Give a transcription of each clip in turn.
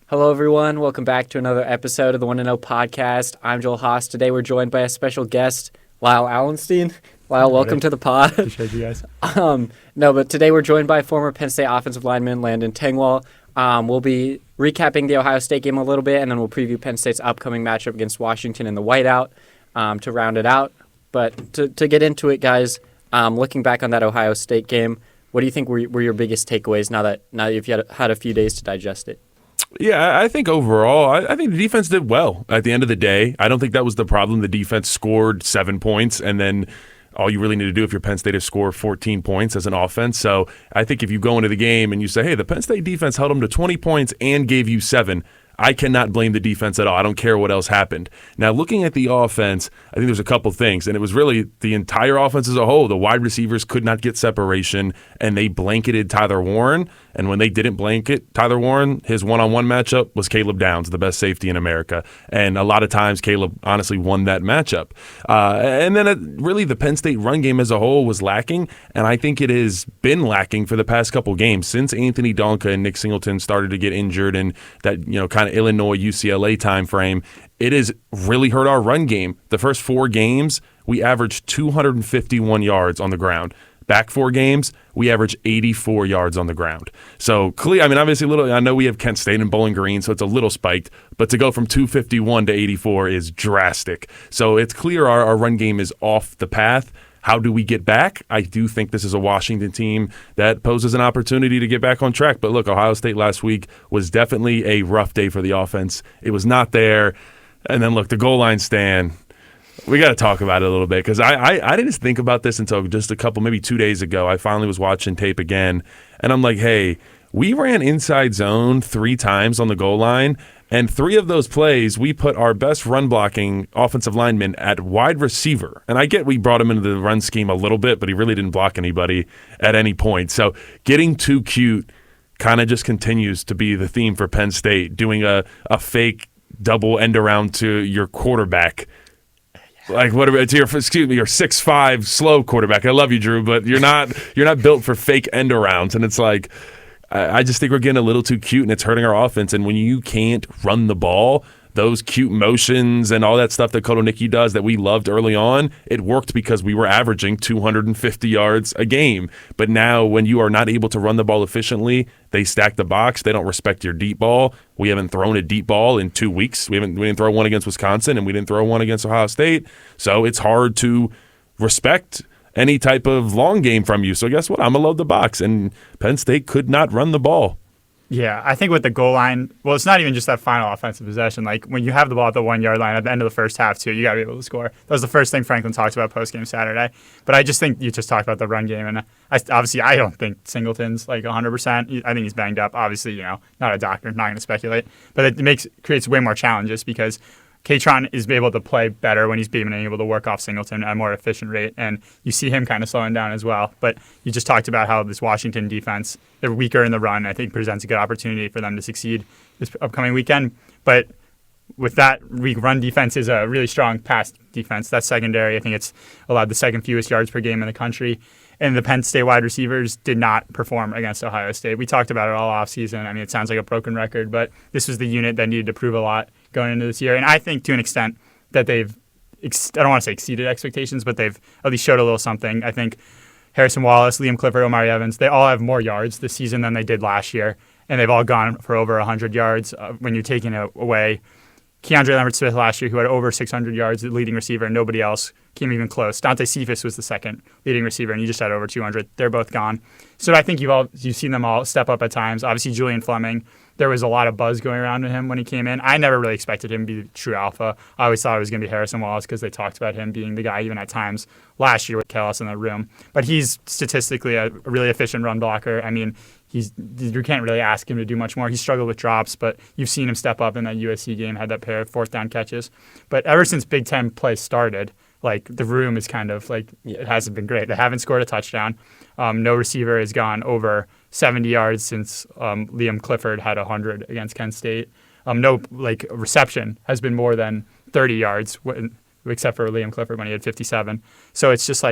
Hello, everyone. Welcome back to another episode of the 1-0 podcast. I'm Joel Haas. Today, we're joined by a special guest, Lyle Allenstein. Lyle, welcome to the pod. Appreciate you guys. But today we're joined by former Penn State offensive lineman Landon Tengwall. We'll be recapping the Ohio State game a little bit, and then we'll preview Penn State's upcoming matchup against Washington in the whiteout to round it out. But to get into it, guys, looking back on that Ohio State game, what do you think were your biggest takeaways now that you've had a few days to digest it? Yeah, I think overall, I think the defense did well at the end of the day. I don't think that was the problem. The defense scored 7 points, and then all you really need to do if you're Penn State is score 14 points as an offense. So I think if you go into the game and you say, hey, the Penn State defense held them to 20 points and gave you 7, I cannot blame the defense at all. I don't care what else happened. Now, looking at the offense, I think there's a couple things, and it was really the entire offense as a whole. The wide receivers could not get separation, and they blanketed Tyler Warren. And when they didn't blanket Tyler Warren, his one-on-one matchup was Caleb Downs, the best safety in America. And a lot of times, Caleb honestly won that matchup. And then really the Penn State run game as a whole was lacking, and I think it has been lacking for the past couple games since Anthony Donka and Nick Singleton started to get injured in that kind of Illinois UCLA time frame. It has really hurt our run game. The first 4 games, we averaged 251 yards on the ground. Back 4 games, we average 84 yards on the ground. So, obviously, I know we have Kent State and Bowling Green, so it's a little spiked, but to go from 251 to 84 is drastic. So it's clear our run game is off the path. How do we get back? I do think this is a Washington team that poses an opportunity to get back on track. But look, Ohio State last week was definitely a rough day for the offense. It was not there. And then, look, the goal line stand. We got to talk about it a little bit because I didn't think about this until just maybe 2 days ago. I finally was watching tape again, and I'm like, hey, we ran inside zone 3 times on the goal line, and 3 of those plays, we put our best run-blocking offensive lineman at wide receiver. And I get we brought him into the run scheme a little bit, but he really didn't block anybody at any point. So getting too cute kind of just continues to be the theme for Penn State, doing a fake double end around to your quarterback. Like your 6'5" slow quarterback. I love you, Drew, but you're not built for fake end arounds. And it's like, I just think we're getting a little too cute, and it's hurting our offense. And when you can't run the ball, those cute motions and all that stuff that Kotonicki does that we loved early on, it worked because we were averaging 250 yards a game. But now when you are not able to run the ball efficiently, they stack the box. They don't respect your deep ball. We haven't thrown a deep ball in 2 weeks. We didn't throw one against Wisconsin, and we didn't throw one against Ohio State. So it's hard to respect any type of long game from you. So guess what? I'm going to load the box. And Penn State could not run the ball. Yeah, I think with the goal line, well, it's not even just that final offensive possession. Like, when you have the ball at the 1-yard line at the end of the first half, too, you got to be able to score. That was the first thing Franklin talked about post-game Saturday. But I just think you just talked about the run game. And I don't think Singleton's like 100%. I think he's banged up. Obviously, not a doctor, not going to speculate. But it creates way more challenges because Katron is able to play better when he's being able to work off Singleton at a more efficient rate, and you see him kind of slowing down as well. But you just talked about how this Washington defense, they're weaker in the run. I think presents a good opportunity for them to succeed this upcoming weekend. But with that weak run defense is a really strong pass defense. That's secondary. I think it's allowed the second fewest yards per game in the country. And the Penn State wide receivers did not perform against Ohio State. We talked about it all offseason. It sounds like a broken record, but this was the unit that needed to prove a lot going into this year. And I think to an extent that they've, I don't want to say exceeded expectations, but they've at least showed a little something. I think Harrison Wallace, Liam Clifford, Omari Evans, they all have more yards this season than they did last year. And they've all gone for over 100 yards when you're taking away Keandre Leonard-Smith last year, who had over 600 yards, the leading receiver, and nobody else came even close. Dante Cephas was the second leading receiver, and he just had over 200. They're both gone. So I think you've seen them all step up at times. Obviously, Julian Fleming, there was a lot of buzz going around with him when he came in. I never really expected him to be the true alpha. I always thought it was going to be Harrison Wallace because they talked about him being the guy even at times last year with chaos in the room. But he's statistically a really efficient run blocker. You can't really ask him to do much more. He struggled with drops, but you've seen him step up in that USC game, had that pair of 4th down catches. But ever since Big Ten play started, the room is kind of it hasn't been great. They haven't scored a touchdown. No receiver has gone over 70 yards since Liam Clifford had 100 against Kent State. No reception has been more than 30 yards, except for Liam Clifford when he had 57. So it's just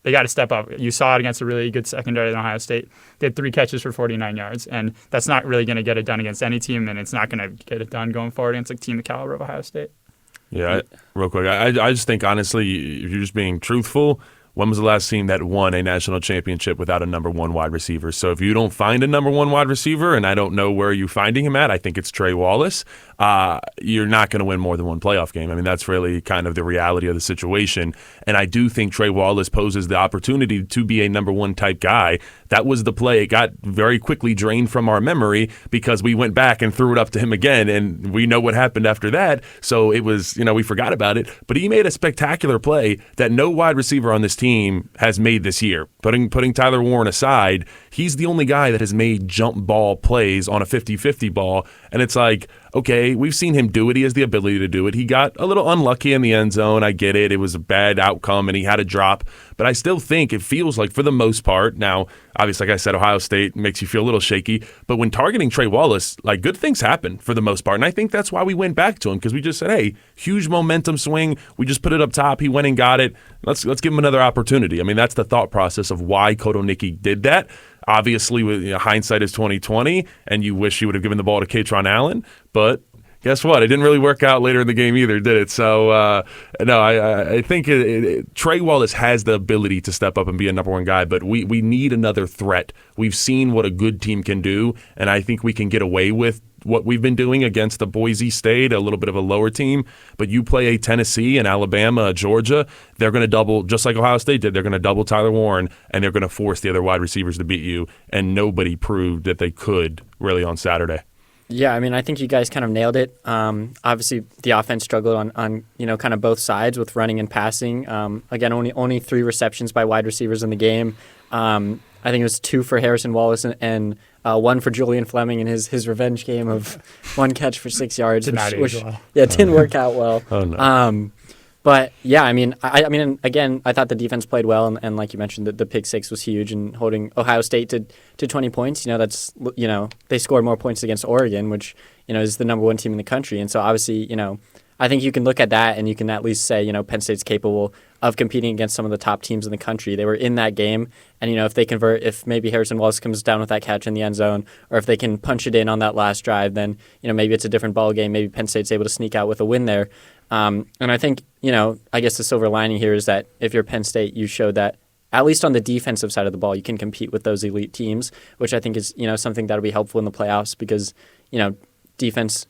They got to step up. You saw it against a really good secondary in Ohio State. They had 3 catches for 49 yards, and that's not really going to get it done against any team, and it's not going to get it done going forward against a team the caliber of Ohio State. Yeah, real quick, I just think, honestly, if you're just being truthful, when was the last team that won a national championship without a number 1 wide receiver? So if you don't find a number 1 wide receiver, and I don't know where you're finding him at, I think it's Trey Wallace, you're not going to win more than 1 playoff game. I mean, that's really kind of the reality of the situation. And I do think Trey Wallace poses the opportunity to be a number 1 type guy. That was the play. It got very quickly drained from our memory because we went back and threw it up to him again, and we know what happened after that. So it was, we forgot about it. But he made a spectacular play that no wide receiver on this team has made this year. Putting Tyler Warren aside, he's the only guy that has made jump ball plays on a 50-50 ball. And it's like, okay, we've seen him do it. He has the ability to do it. He got a little unlucky in the end zone. I get it. It was a bad outcome, and he had a drop. But I still think it feels like, for the most part, now, obviously, like I said, Ohio State makes you feel a little shaky. But when targeting Trey Wallace, like, good things happen for the most part. And I think that's why we went back to him, because we just said, hey, huge momentum swing. We just put it up top. He went and got it. Let's give him another opportunity. I mean, that's the thought process of why Kotoniki did that. Obviously, with hindsight is 2020, and you wish you would have given the ball to Katron Allen, but guess what? It didn't really work out later in the game either, did it? So, no, I think Trey Wallace has the ability to step up and be a number 1 guy, but we need another threat. We've seen what a good team can do, and I think we can get away with what we've been doing against the Boise State, a little bit of a lower team. But you play a Tennessee and Alabama, Georgia, they're going to double, just like Ohio State did, they're going to double Tyler Warren, and they're going to force the other wide receivers to beat you. And nobody proved that they could really on Saturday. Yeah, I mean, I think you guys kind of nailed it. Obviously, the offense struggled on kind of both sides with running and passing. Again, only 3 receptions by wide receivers in the game. I think it was 2 for Harrison Wallace and 1 for Julian Fleming in his revenge game of 1 catch for 6 yards. It didn't work out well. Oh, no. But yeah, I mean, again, I thought the defense played well, and like you mentioned, the pick 6 was huge, and holding Ohio State to 20 points. That's they scored more points against Oregon, which is the number 1 team in the country, and so obviously I think you can look at that and you can at least say Penn State's capable of competing against some of the top teams in the country. They were in that game, and if they convert, if maybe Harrison Wallace comes down with that catch in the end zone, or if they can punch it in on that last drive, then maybe it's a different ball game. Maybe Penn State's able to sneak out with a win there. And I think, I guess the silver lining here is that if you're Penn State, you showed that at least on the defensive side of the ball, you can compete with those elite teams, which I think is, something that'll be helpful in the playoffs because, defense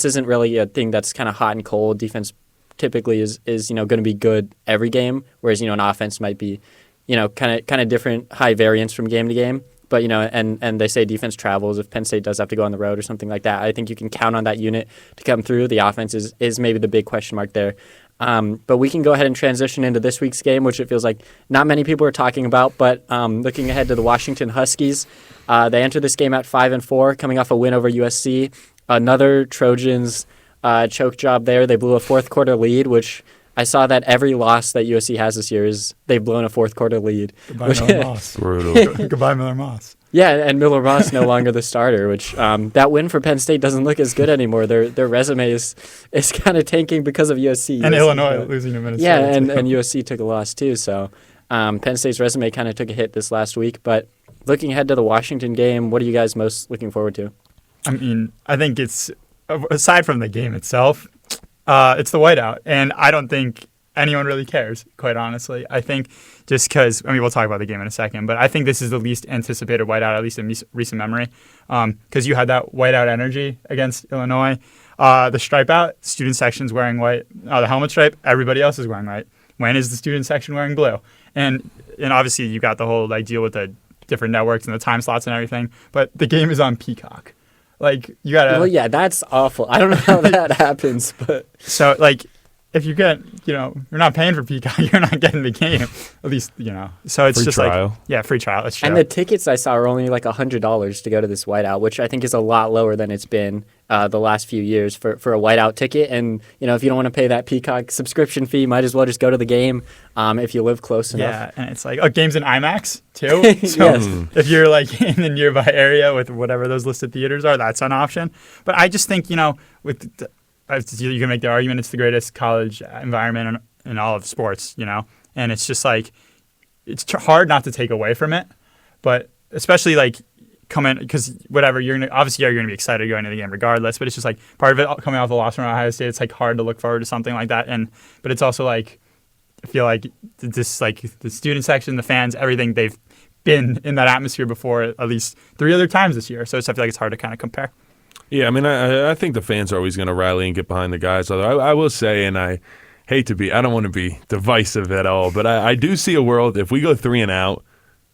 isn't really a thing that's kind of hot and cold. Defense typically is going to be good every game, whereas, an offense might be, kind of different, high variance from game to game. But, and they say defense travels. If Penn State does have to go on the road or something like that, I think you can count on that unit to come through. The offense is maybe the big question mark there. But we can go ahead and transition into this week's game, which it feels like not many people are talking about. But looking ahead to the Washington Huskies, they enter this game at 5-4, coming off a win over USC. Another Trojans choke job there. They blew a fourth quarter lead, which I saw that every loss that USC has this year is they've blown a fourth quarter lead. Goodbye, Miller Moss. Brutal. Goodbye, Miller Moss. Yeah, and Miller Moss no longer the starter, which that win for Penn State doesn't look as good anymore. Their resume is kind of tanking because of USC. And Illinois losing to Minnesota. Yeah, and USC took a loss too. So Penn State's resume kind of took a hit this last week. But looking ahead to the Washington game, what are you guys most looking forward to? I mean, I think it's, aside from the game itself, it's the whiteout. And I don't think anyone really cares, quite honestly. I think just because, we'll talk about the game in a second, but I think this is the least anticipated whiteout, at least in recent memory, because you had that whiteout energy against Illinois. The stripe out, student section's wearing white. The helmet stripe, everybody else is wearing white. When is the student section wearing blue? And obviously you got the whole deal with the different networks and the time slots and everything, but the game is on Peacock. You gotta. Well, yeah, that's awful. I don't know how that happens, but so if you get, you're not paying for Peacock, you're not getting the game. At least, So it's free just trial. Free trial. That's true. And the tickets I saw are only $100 to go to this whiteout, which I think is a lot lower than it's been the last few years for a whiteout ticket. And if you don't want to pay that Peacock subscription fee, might as well just go to the game if you live close enough. Yeah, and it's games in IMAX too. So if you're in the nearby area with whatever those listed theaters are, that's an option. But I just think you can make the argument it's the greatest college environment in all of sports, and and it's just like it's hard not to take away from it, but especially like coming because whatever you're gonna be excited going into the game regardless, but it's just like part of it coming off the loss from Ohio State. It's like hard to look forward to something like that, but it's also like I feel like this like the student section, the fans, everything they've been in that atmosphere before at least 3 other times this year. So I feel like it's hard to kind of compare. Yeah, I mean, I think the fans are always going to rally and get behind the guys. Although I will say, and I don't want to be divisive at all, but I do see a world if we go 3 and out.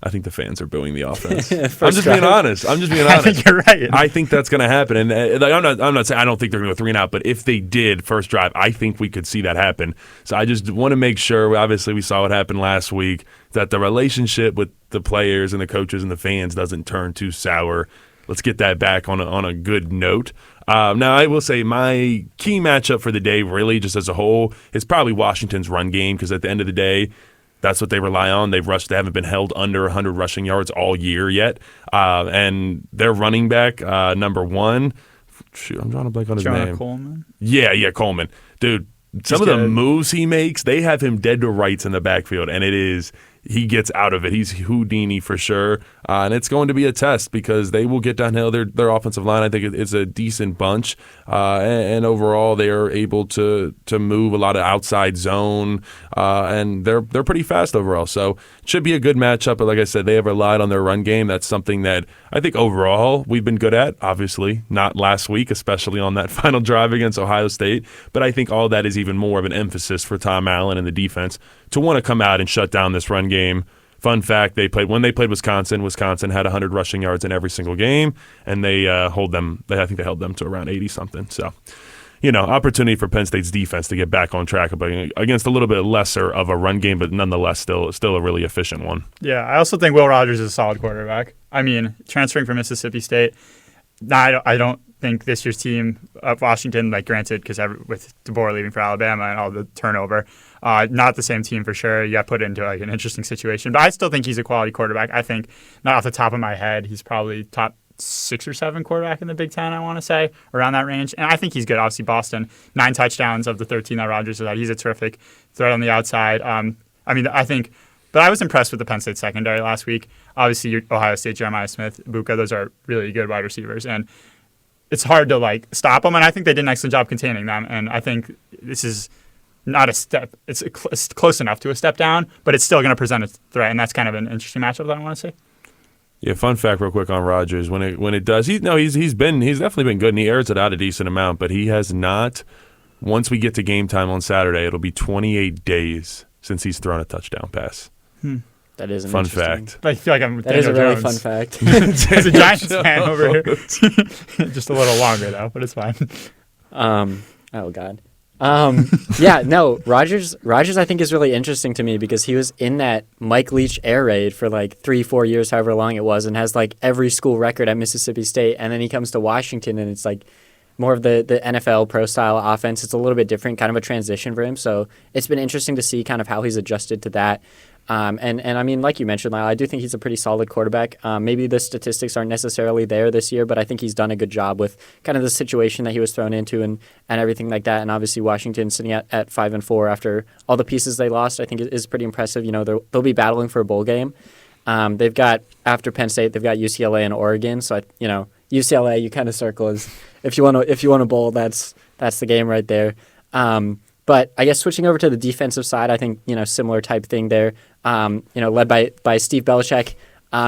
I think the fans are booing the offense. I'm just being honest. I think you're right. I think that's going to happen, and I'm not saying I don't think they're going to go 3 and out, but if they did first drive, I think we could see that happen. So I just want to make sure. Obviously, we saw what happened last week, that the relationship with the players and the coaches and the fans doesn't turn too sour. Let's get that back on a good note. Now, I will say my key matchup for the day, really, just as a whole, is probably Washington's run game, because at the end of the day, that's what they rely on. They haven't been held under 100 rushing yards all year yet. And their running back, number 1, shoot, I'm drawing a blank on his name. Coleman? Yeah, Coleman. Dude, some of the moves he makes, they have him dead to rights in the backfield, and he gets out of it. He's Houdini for sure. And it's going to be a test because they will get downhill. Their offensive line, I think, is a decent bunch. And overall, they are able to move a lot of outside zone. And they're pretty fast overall. So it should be a good matchup. But like I said, they have relied on their run game. That's something that I think overall we've been good at. Obviously, not last week, especially on that final drive against Ohio State. But I think all that is even more of an emphasis for Tom Allen and the defense to want to come out and shut down this run game. Fun fact, when they played Wisconsin had 100 rushing yards in every single game, and I think they held them to around 80-something. So, opportunity for Penn State's defense to get back on track against a little bit lesser of a run game, but nonetheless still a really efficient one. Yeah, I also think Will Rogers is a solid quarterback. I mean, transferring from Mississippi State, I don't think this year's team of Washington, like granted, because with DeBoer leaving for Alabama and all the turnover, not the same team for sure. You got put into like an interesting situation, but I still think he's a quality quarterback. I think, not off the top of my head, he's probably top 6 or 7 quarterback in the Big Ten, I want to say, around that range. And I think he's good. Obviously, Boston, 9 touchdowns of the 13 that Rogers has had. He's a terrific threat on the outside. But I was impressed with the Penn State secondary last week. Obviously, Ohio State, Jeremiah Smith, Buka, those are really good wide receivers. And it's hard to stop them, and I think they did an excellent job containing them. And I think this is not a step; it's close enough to a step down, but it's still going to present a threat, and that's kind of an interesting matchup that I want to see. Yeah, fun fact, real quick on Rodgers. When it does, he's definitely been good, and he airs it out a decent amount, but he has not. Once we get to game time on Saturday, it'll be 28 days since he's thrown a touchdown pass. That is an fun fact. I feel like I'm That is a really Jones. fun fact. As a Giants fan over here, just a little longer though, but it's fine. Oh God. Yeah, no, Rogers I think is really interesting to me because he was in that Mike Leach air raid for 3-4 years, however long it was, and has every school record at Mississippi State, and then he comes to Washington and it's more of the NFL pro style offense. It's a little bit different, kind of a transition for him. So it's been interesting to see kind of how he's adjusted to that. And I mean, like you mentioned, Lyle, I do think he's a pretty solid quarterback. Maybe the statistics aren't necessarily there this year, but I think he's done a good job with kind of the situation that he was thrown into and everything like that. And obviously Washington sitting at 5-4 after all the pieces they lost, I think is pretty impressive. They'll be battling for a bowl game. They've got, after Penn State, they've got UCLA and Oregon. So, UCLA, you kind of circle as if you want to bowl, that's the game right there. But I guess switching over to the defensive side, I think, similar type thing there, led by Steve Belichick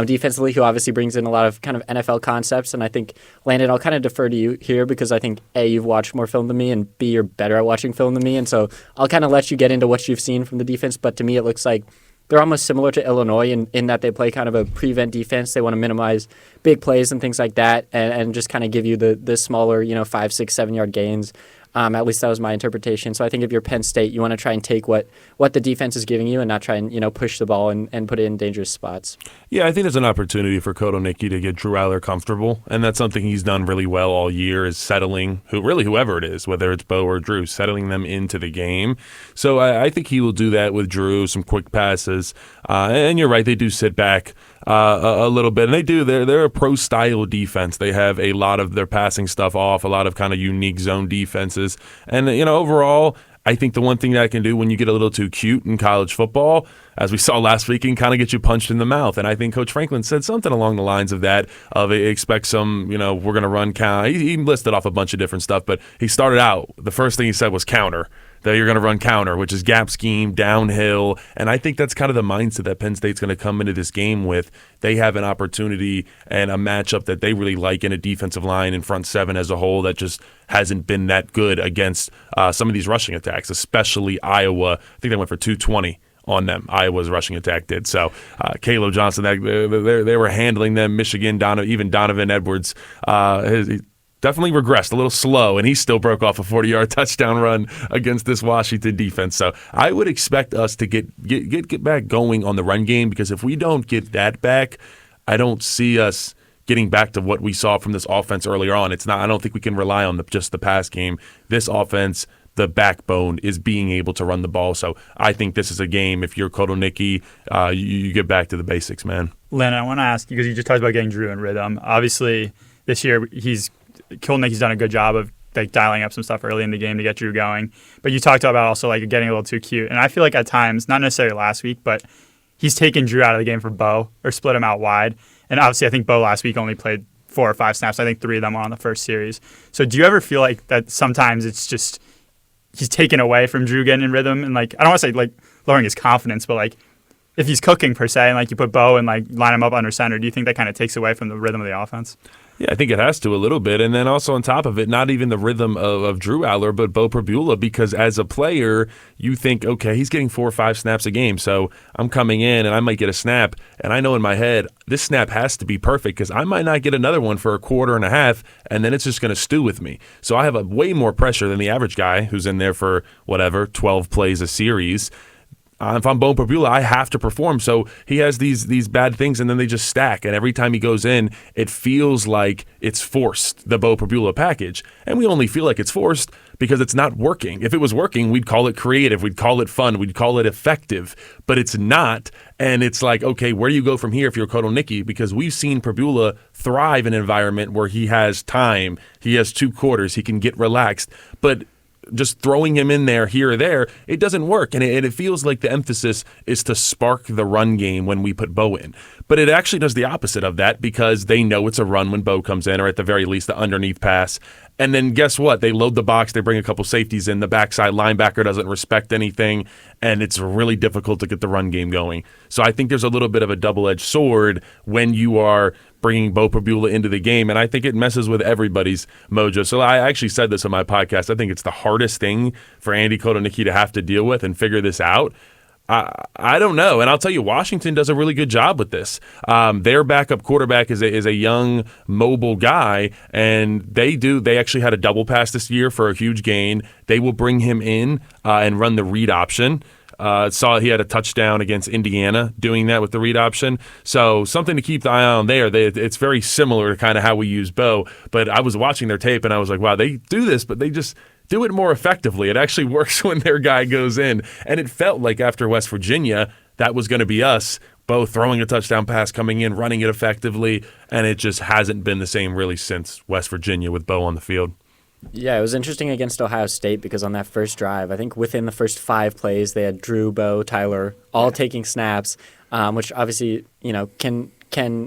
defensively, who obviously brings in a lot of kind of NFL concepts. And I think, Landon, I'll kind of defer to you here because I think, A, you've watched more film than me, and B, you're better at watching film than me. And so I'll kind of let you get into what you've seen from the defense. But to me, it looks like they're almost similar to Illinois in that they play kind of a prevent defense. They want to minimize big plays and things like that and just kind of give you the smaller, 5, 6, 7 yard gains. At least that was my interpretation. So I think if you're Penn State, you want to try and take what the defense is giving you and not try and push the ball and put it in dangerous spots. Yeah, I think there's an opportunity for Kotelnicki to get Drew Allar comfortable, and that's something he's done really well all year is settling whoever it is, whether it's Bo or Drew, settling them into the game. So I think he will do that with Drew, some quick passes. And you're right, they do sit back a little bit. And they're a pro-style defense. They have a lot of their passing stuff off, a lot of kind of unique zone defenses. And, overall, I think the one thing that I can do when you get a little too cute in college football, as we saw last week, can kind of get you punched in the mouth. And I think Coach Franklin said something along the lines of that, of expect some, we're going to run count. He listed off a bunch of different stuff, but he started out, the first thing he said was counter. That you're going to run counter, which is gap scheme, downhill. And I think that's kind of the mindset that Penn State's going to come into this game with. They have an opportunity and a matchup that they really like in a defensive line in front seven as a whole that just hasn't been that good against some of these rushing attacks, especially Iowa. I think they went for 220 on them. Iowa's rushing attack did. So Caleb Johnson, they were handling them. Michigan, even Donovan Edwards, he definitely regressed, a little slow, and he still broke off a 40-yard touchdown run against this Washington defense. So I would expect us to get back going on the run game, because if we don't get that back, I don't see us getting back to what we saw from this offense earlier on. I don't think we can rely on just the pass game. This offense, the backbone is being able to run the ball. So I think this is a game, if you're Kotelnicki, you get back to the basics, man. Landon, I want to ask you, because you just talked about getting Drew in rhythm. Obviously, this year Kotelnicki's done a good job of dialing up some stuff early in the game to get Drew going. But you talked about also getting a little too cute. And I feel like at times, not necessarily last week, but he's taken Drew out of the game for Bo or split him out wide. And obviously I think Bo last week only played 4 or 5 snaps. I think 3 of them were on the first series. So do you ever feel like that sometimes it's just he's taken away from Drew getting in rhythm? And I don't want to say lowering his confidence, but if he's cooking per se and you put Bo and line him up under center, do you think that kind of takes away from the rhythm of the offense? Yeah, I think it has to a little bit. And then also on top of it, not even the rhythm of Drew Aller, but Bo Prabula, because as a player, you think, okay, he's getting 4 or 5 snaps a game. So I'm coming in and I might get a snap. And I know in my head, this snap has to be perfect because I might not get another one for a quarter and a half, and then it's just going to stew with me. So I have a way more pressure than the average guy who's in there for 12 plays a series. If I'm Bo Prabula, I have to perform. So he has these bad things, and then they just stack. And every time he goes in, it feels like it's forced, the Bo Prabula package. And we only feel like it's forced because it's not working. If it was working, we'd call it creative. We'd call it fun. We'd call it effective. But it's not. And it's okay, where do you go from here if you're Kotelnicki? Because we've seen Prabula thrive in an environment where he has time. He has 2 quarters. He can get relaxed. But just throwing him in there here or there, it doesn't work. And it feels like the emphasis is to spark the run game when we put Bo in. But it actually does the opposite of that because they know it's a run when Bo comes in, or at the very least the underneath pass. And then guess what? They load the box, they bring a couple safeties in, the backside linebacker doesn't respect anything, and it's really difficult to get the run game going. So I think there's a little bit of a double-edged sword when you are bringing Bo Prabula into the game, and I think it messes with everybody's mojo. So I actually said this on my podcast. I think it's the hardest thing for Andy Kotelnicki to have to deal with and figure this out. I don't know, and I'll tell you, Washington does a really good job with this. Their backup quarterback is a young, mobile guy, and they actually had a double pass this year for a huge gain. They will bring him in and run the read option. Saw he had a touchdown against Indiana doing that with the read option. So something to keep the eye on there. It's very similar to kind of how we use Bo, but I was watching their tape and I was like, wow, they do this, but they just do it more effectively. It actually works when their guy goes in. And it felt like after West Virginia, that was going to be us, Bo throwing a touchdown pass, coming in, running it effectively, and it just hasn't been the same really since West Virginia with Bo on the field. Yeah, it was interesting against Ohio State because on that first drive, I think within the first 5 plays, they had Drew, Bo, Tyler all taking snaps, which obviously can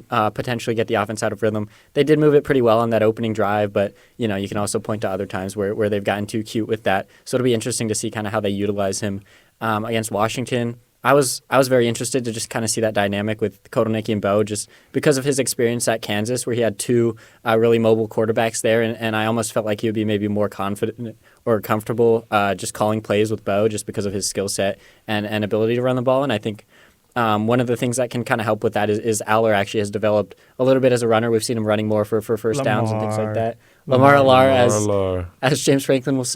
potentially get the offense out of rhythm. They did move it pretty well on that opening drive, but you can also point to other times where they've gotten too cute with that. So it'll be interesting to see kind of how they utilize him against Washington. I was very interested to just kind of see that dynamic with Kotelnicki and Bo, just because of his experience at Kansas, where he had 2 really mobile quarterbacks there, and I almost felt like he would be maybe more confident or comfortable just calling plays with Bo, just because of his skill set and ability to run the ball. And I think one of the things that can kind of help with that is Aller actually has developed a little bit as a runner. We've seen him running more for first downs and things like that. Lamar Aller, as James Franklin would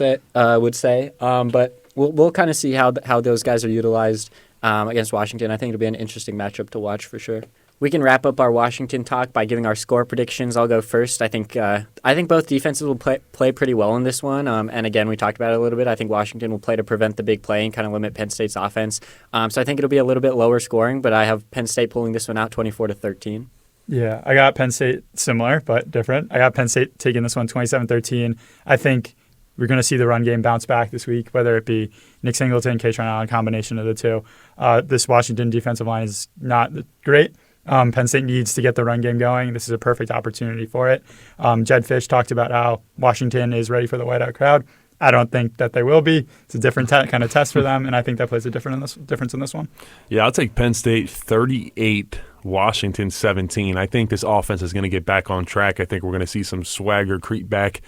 say. But we'll kind of see how those guys are utilized against Washington. I think it'll be an interesting matchup to watch for sure. We can wrap up our Washington talk by giving our score predictions. I'll go first. I think both defenses will play pretty well in this one. And again, we talked about it a little bit. I think Washington will play to prevent the big play and kind of limit Penn State's offense. So I think it'll be a little bit lower scoring, but I have Penn State pulling this one out 24-13. Yeah, I got Penn State similar but different. I got Penn State taking this one 27-13. I think we're going to see the run game bounce back this week, whether it be Nick Singleton, Kaytron Allen, combination of the two. This Washington defensive line is not great. Penn State needs to get the run game going. This is a perfect opportunity for it. Jed Fish talked about how Washington is ready for the whiteout crowd. I don't think that they will be. It's a different kind of test for them, and I think that plays a difference in this one. Yeah, I'll take Penn State 38, Washington 17. I think this offense is going to get back on track. I think we're going to see some swagger creep back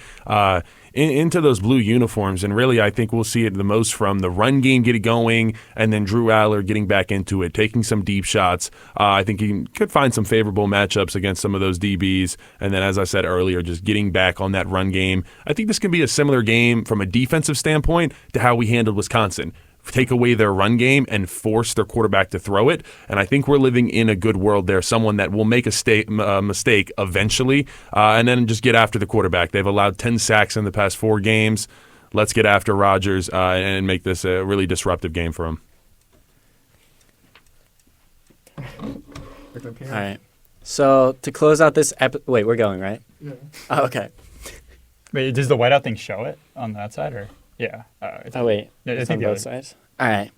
into those blue uniforms, and really I think we'll see it the most from the run game getting going, and then Drew Aller getting back into it, taking some deep shots. I think he could find some favorable matchups against some of those DBs, and then as I said earlier, just getting back on that run game. I think this can be a similar game from a defensive standpoint to how we handled Wisconsin. Take away their run game and force their quarterback to throw it. And I think we're living in a good world there, someone that will make a mistake eventually and then just get after the quarterback. They've allowed 10 sacks in the past 4 games. Let's get after Rodgers and make this a really disruptive game for him. All right. So to close out this wait, we're going, right? Yeah. Oh, okay. Wait, does the whiteout thing show it on that side, or? Yeah. Oh, wait. I It's think on the both other- sides. All right.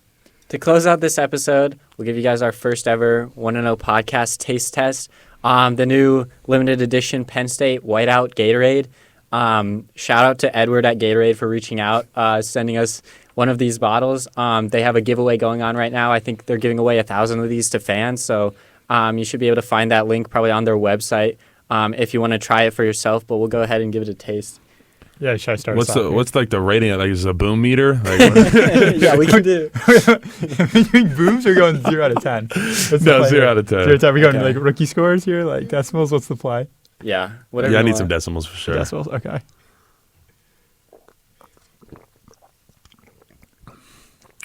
To close out this episode, we'll give you guys our first ever 1-0 podcast taste test. The new limited edition Penn State Whiteout Gatorade. Shout out to Edward at Gatorade for reaching out, sending us one of these bottles. They have a giveaway going on right now. I think they're giving away 1,000 of these to fans. So you should be able to find that link probably on their website if you want to try it for yourself. But we'll go ahead and give it a taste. Yeah, should I start? What's like the rating? Like, is it a boom meter? Like, Yeah, we can do. Booms are going 0 out of 10. No, 0 out of 10. 0 out of 10. We going Okay. like rookie scores here, like decimals. What's the play? Yeah. Whatever. yeah, I you need want. some decimals for sure. Decimals. Okay.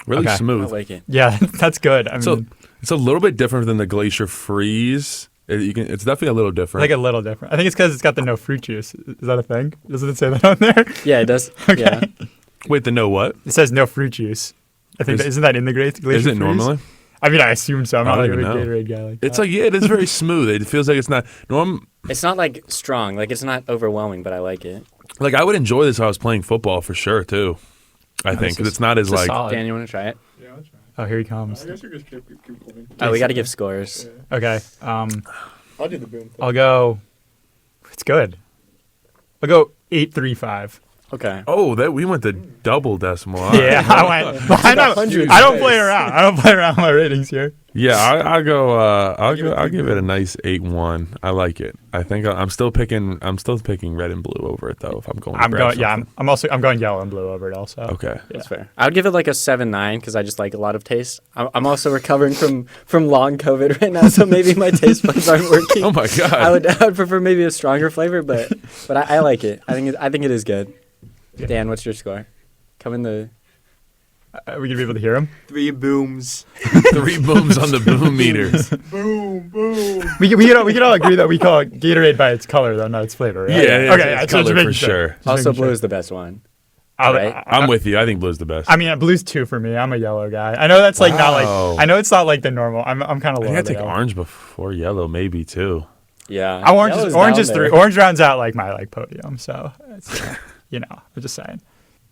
Really Okay. I smooth. like it. Yeah, that's good. I mean, So it's a little bit different than the Glacier Freeze. It's definitely a little different. like a little different. I think it's because it's got the no fruit juice. Is that a thing? Doesn't it say that on there? Yeah, it does. Okay. Yeah. Wait, the no what? It says no fruit juice. I think isn't that in the Glacier Is it Freeze? normally? I mean, I assume so. I'm I not like a don't big even know. Gatorade guy like It's that. like, yeah, it is very smooth. It feels like it's not norm. It's not like strong. Like it's not overwhelming, but I like it. Like I would enjoy this if I was playing football for sure too. I think because it's not as like. solid. Dan, you want to try it? Yeah, I'll try. Oh, here he comes. I guess we just keep going. Oh, we got to give scores. Yeah. Okay. I'll do the boom thing. I'll go. It's good. I'll go 8.35. Okay. Oh, that we went to double decimal. Yeah, I went. I know. hundreds I don't of play days. around. I don't play around with my ratings here. Yeah, I'll go. I'll give it a nice 8-1. I like it. I think I'm still picking red and blue over it though. If I'm going, to I'm grab going. Yeah, something. I'm going yellow and blue over it also. Okay. That's fair. I would give it like a 7-9 because I just like a lot of taste. I'm also recovering from long COVID right now, so maybe my taste buds aren't working. Oh my god. I would prefer maybe a stronger flavor, but I like it. I think it is good. Yeah. Dan, what's your score? Come in the. Are we gonna be able to hear him? 3 booms. 3 booms on the boom meter. Boom, boom. We can all agree that we call it Gatorade by its color, though, not its flavor. Right? Yeah, Okay. it's so just color making for sure. Just Also, making blue sure. is the best one. I'll- right? I'm with you. I think blue's the best. I mean, blue's 2 for me. I'm a yellow guy. I know that's like not Wow. like. I know it's not like the normal. I'm kind of I low. think I on the take yellow. orange before yellow, maybe too. Yeah. Orange Yellow's is down 3. there. Orange rounds out like my podium. So it's, I'm just saying.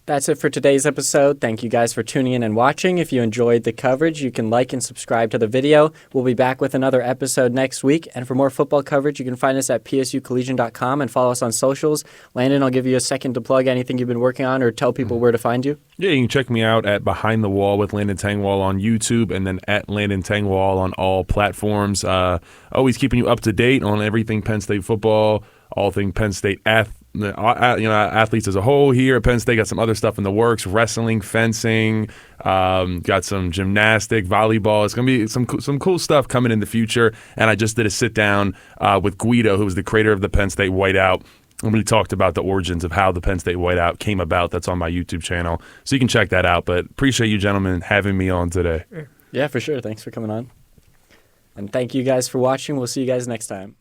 That's it for today's episode. Thank you guys for tuning in and watching. If you enjoyed the coverage, you can like and subscribe to the video. We'll be back with another episode next week. And for more football coverage, you can find us at psucollegian.com and follow us on socials. Landon, I'll give you a second to plug anything you've been working on or tell people where to find you. Yeah, you can check me out at Behind the Wall with Landon Tengwall on YouTube and then at Landon Tengwall on all platforms. Always keeping you up to date on everything Penn State football, all things Penn State athletes as a whole here at Penn State. Got some other stuff in the works: wrestling, fencing, got some gymnastic, volleyball. It's gonna be some cool stuff coming in the future. And I just did a sit down with Guido, who was the creator of the Penn State Whiteout. And we talked about the origins of how the Penn State Whiteout came about. That's on my YouTube channel, so you can check that out. But appreciate you gentlemen having me on today. Yeah, for sure. Thanks for coming on. And thank you guys for watching. We'll see you guys next time.